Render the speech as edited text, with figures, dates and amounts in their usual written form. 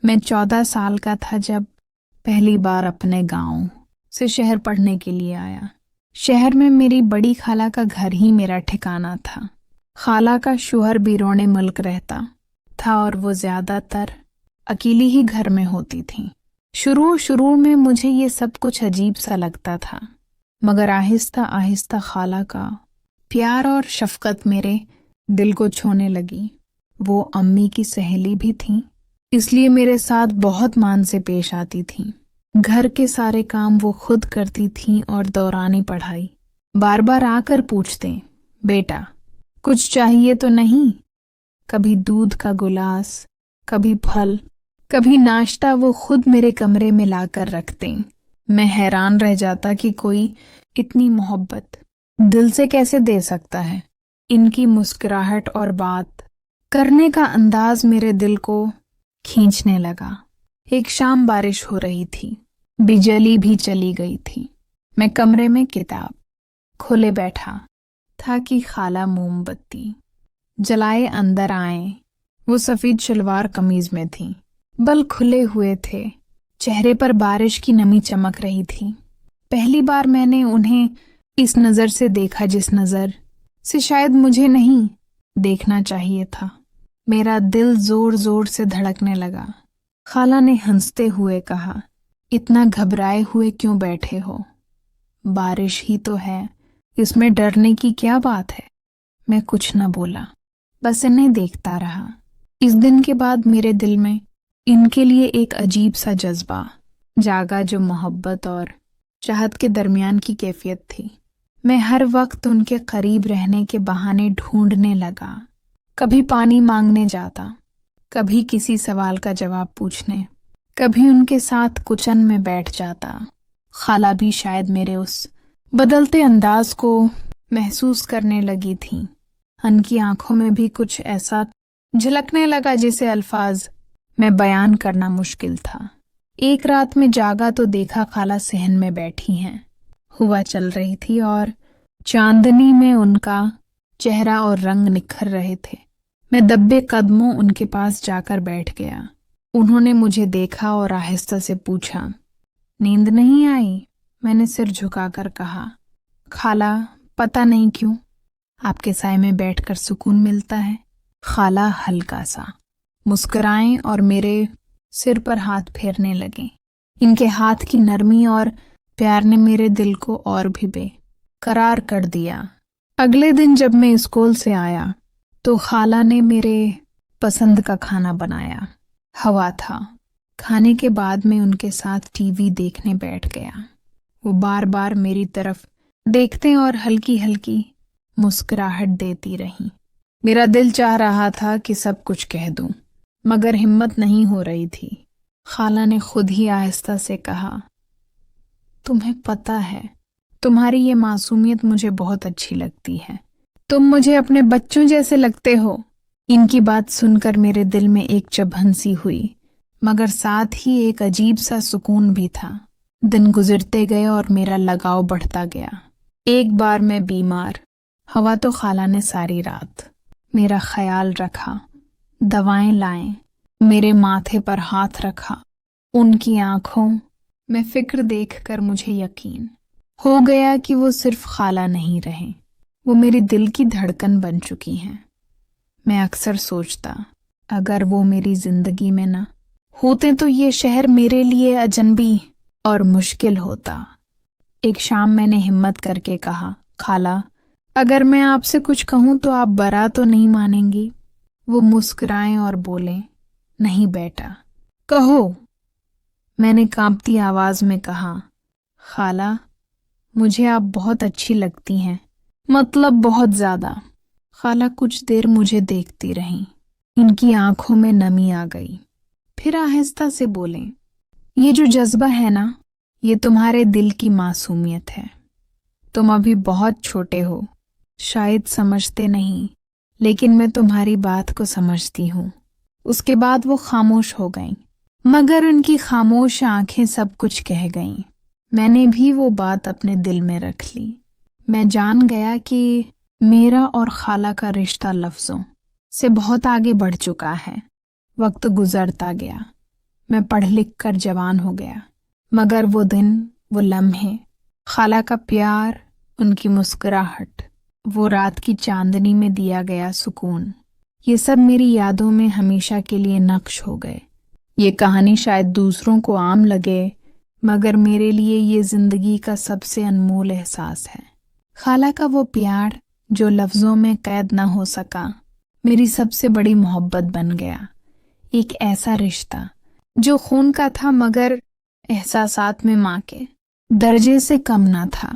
میں 14 سال کا تھا جب پہلی بار اپنے گاؤں سے شہر پڑھنے کے لیے آیا۔ شہر میں میری بڑی خالہ کا گھر ہی میرا ٹھکانہ تھا۔ خالہ کا شوہر بیرون ملک رہتا تھا اور وہ زیادہ تر اکیلی ہی گھر میں ہوتی تھیں۔ شروع میں مجھے یہ سب کچھ عجیب سا لگتا تھا، مگر آہستہ آہستہ خالہ کا پیار اور شفقت میرے دل کو چھونے لگی۔ وہ امی کی سہیلی بھی تھیں، اس لیے میرے ساتھ بہت مان سے پیش آتی تھیں۔ گھر کے سارے کام وہ خود کرتی تھیں اور دورانی پڑھائی بار بار آ کر پوچھتے، بیٹا کچھ چاہیے تو نہیں؟ کبھی دودھ کا گلاس، کبھی پھل، کبھی ناشتہ وہ خود میرے کمرے میں لا کر رکھتے۔ میں حیران رہ جاتا کہ کوئی اتنی محبت دل سے کیسے دے سکتا ہے۔ ان کی مسکراہٹ اور بات کرنے کا انداز میرے دل کو کھینچنے لگا۔ ایک شام بارش ہو رہی تھی، بجلی بھی چلی گئی تھی۔ میں کمرے میں کتاب کھولے بیٹھا تھا کہ خالہ موم بتی جلائے اندر آئیں۔ وہ سفید شلوار قمیض میں تھیں، بل کھلے ہوئے تھے، چہرے پر بارش کی نمی چمک رہی تھی۔ پہلی بار میں نے انہیں اس نظر سے دیکھا جس نظر سے شاید مجھے نہیں دیکھنا چاہیے تھا۔ میرا دل زور زور سے دھڑکنے لگا۔ خالہ نے ہنستے ہوئے کہا، اتنا گھبرائے ہوئے کیوں بیٹھے ہو؟ بارش ہی تو ہے، اس میں ڈرنے کی کیا بات ہے؟ میں کچھ نہ بولا، بس انہیں دیکھتا رہا۔ اس دن کے بعد میرے دل میں ان کے لیے ایک عجیب سا جذبہ جاگا جو محبت اور چاہت کے درمیان کی کیفیت تھی۔ میں ہر وقت ان کے قریب رہنے کے بہانے ڈھونڈنے لگا۔ کبھی پانی مانگنے جاتا، کبھی کسی سوال کا جواب پوچھنے، کبھی ان کے ساتھ کچن میں بیٹھ جاتا۔ خالہ بھی شاید میرے اس بدلتے انداز کو محسوس کرنے لگی تھیں۔ ان کی آنکھوں میں بھی کچھ ایسا جھلکنے لگا جسے الفاظ میں بیان کرنا مشکل تھا۔ ایک رات میں جاگا تو دیکھا خالہ صحن میں بیٹھی ہیں۔ ہوا چل رہی تھی اور چاندنی میں ان کا چہرہ اور رنگ نکھر رہے تھے۔ میں دبے قدموں ان کے پاس جا کر بیٹھ گیا۔ انہوں نے مجھے دیکھا اور آہستہ سے پوچھا، نیند نہیں آئی؟ میں نے سر جھکا کر کہا، خالہ پتہ نہیں کیوں آپ کے سائے میں بیٹھ کر سکون ملتا ہے۔ خالہ ہلکا سا مسکرائیں اور میرے سر پر ہاتھ پھیرنے لگیں۔ ان کے ہاتھ کی نرمی اور پیار نے میرے دل کو اور بھی بے قرار کر دیا۔ اگلے دن جب میں اسکول سے آیا تو خالہ نے میرے پسند کا کھانا بنایا ہوا تھا۔ کھانے کے بعد میں ان کے ساتھ ٹی وی دیکھنے بیٹھ گیا۔ وہ بار بار میری طرف دیکھتے اور ہلکی ہلکی مسکراہٹ دیتی رہیں۔ میرا دل چاہ رہا تھا کہ سب کچھ کہہ دوں، مگر ہمت نہیں ہو رہی تھی۔ خالہ نے خود ہی آہستہ سے کہا، تمہیں پتہ ہے تمہاری یہ معصومیت مجھے بہت اچھی لگتی ہے، تم مجھے اپنے بچوں جیسے لگتے ہو۔ ان کی بات سن کر میرے دل میں ایک چبھن سی ہوئی، مگر ساتھ ہی ایک عجیب سا سکون بھی تھا۔ دن گزرتے گئے اور میرا لگاؤ بڑھتا گیا۔ ایک بار میں بیمار ہوا تو خالہ نے ساری رات میرا خیال رکھا، دوائیں لائیں، میرے ماتھے پر ہاتھ رکھا۔ ان کی آنکھوں میں فکر دیکھ کر مجھے یقین ہو گیا کہ وہ صرف خالہ نہیں رہیں، وہ میری دل کی دھڑکن بن چکی ہیں۔ میں اکثر سوچتا، اگر وہ میری زندگی میں نہ ہوتے تو یہ شہر میرے لیے اجنبی اور مشکل ہوتا۔ ایک شام میں نے ہمت کر کے کہا، خالہ اگر میں آپ سے کچھ کہوں تو آپ برا تو نہیں مانیں گی؟ وہ مسکرائیں اور بولیں، نہیں بیٹا کہو۔ میں نے کانپتی آواز میں کہا، خالہ مجھے آپ بہت اچھی لگتی ہیں، مطلب بہت زیادہ۔ خالہ کچھ دیر مجھے دیکھتی رہیں، ان کی آنکھوں میں نمی آ گئی، پھر آہستہ سے بولیں، یہ جو جذبہ ہے نا، یہ تمہارے دل کی معصومیت ہے۔ تم ابھی بہت چھوٹے ہو، شاید سمجھتے نہیں، لیکن میں تمہاری بات کو سمجھتی ہوں۔ اس کے بعد وہ خاموش ہو گئیں، مگر ان کی خاموش آنکھیں سب کچھ کہہ گئیں۔ میں نے بھی وہ بات اپنے دل میں رکھ لی۔ میں جان گیا کہ میرا اور خالہ کا رشتہ لفظوں سے بہت آگے بڑھ چکا ہے۔ وقت گزرتا گیا، میں پڑھ لکھ کر جوان ہو گیا، مگر وہ دن، وہ لمحے، خالہ کا پیار، ان کی مسکراہٹ، وہ رات کی چاندنی میں دیا گیا سکون، یہ سب میری یادوں میں ہمیشہ کے لیے نقش ہو گئے۔ یہ کہانی شاید دوسروں کو عام لگے، مگر میرے لیے یہ زندگی کا سب سے انمول احساس ہے۔ خالہ کا وہ پیار جو لفظوں میں قید نہ ہو سکا، میری سب سے بڑی محبت بن گیا۔ ایک ایسا رشتہ جو خون کا تھا مگر احساسات میں ماں کے درجے سے کم نہ تھا۔